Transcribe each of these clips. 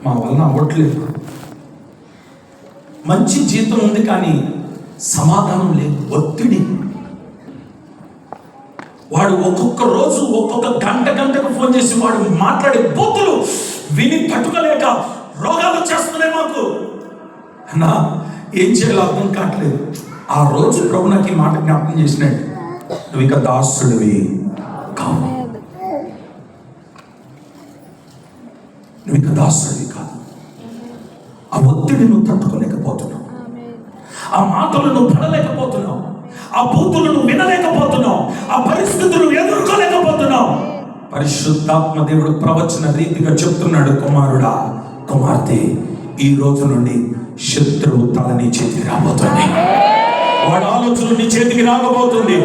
మా వలన అవ్వట్లేదు. మంచి జీతం ఉంది కానీ సమాధానం లేదు, ఒత్తిడి. వాడు ఒక్కొక్క రోజు ఒక్కొక్క గంటకు ఫోన్ చేసి వాడు మాట్లాడే బూతులు విని తట్టుకోలేక రోగాలు వచ్చేస్తున్నాయి మాకు. అన్నా ఏం చేయాలో అర్థం కావట్లేదు. ఆ రోజు ప్రభు నాకు ఈ మాట జ్ఞాపకం చేసినాడు, నువ్వు ఇక దాసుడివి కావు, నువ్వు ఇక దాసుడివి కాదు. ఆ ఒత్తిడి నువ్వు తట్టుకోలేకపోతున్నావు, ఆ మాటలు నువ్వు పడలేకపోతున్నావు, ఆ బూతులు నువ్వు వినలేకపోతున్నావు, ఆ పరిస్థితులు ఎదుర్కోలేకపోతున్నావు. పరిశుద్ధాత్మ దేవుడు ప్రవచన రీతిగా చెప్తున్నాడు, కుమారుడా కుమార్తె, ఈ రోజు నుండి శత్రువు తల నీ చేతికి రాబోతుంది, వాడి ఆలోచన నీ చేతికి రాకపోతుంది,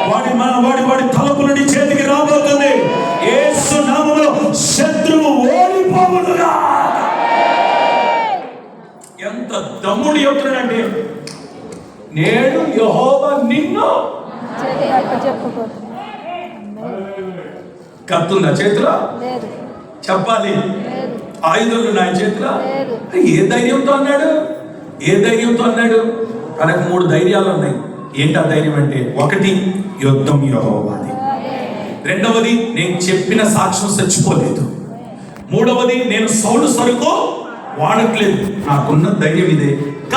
వాడి తలపులు నీ చేతికి రాబోతుంది. యేసు నామములో శత్రువు ఓడిపోవునుగా. ఎంత దమ్ముడు చెప్తున్నాడంటే, నేడు యెహోవా నిన్ను. కత్తుందా చేతిలో? చెప్పాలి. ఆయుధాలు నా చేతిలో. ఏ ధైర్యంతో అన్నాడు? తనకు 3 ధైర్యాలు ఉన్నాయి. ఏంటి ఆ ధైర్యం అంటే, 1 యుద్ధం యెహోవాది, 2వది నేను చెప్పిన సాక్ష్యం చచ్చిపోలేదు, 3వది నేను సౌలు సరుకు వాడట్లేదు. నాకున్న ధైర్యం ఇదే.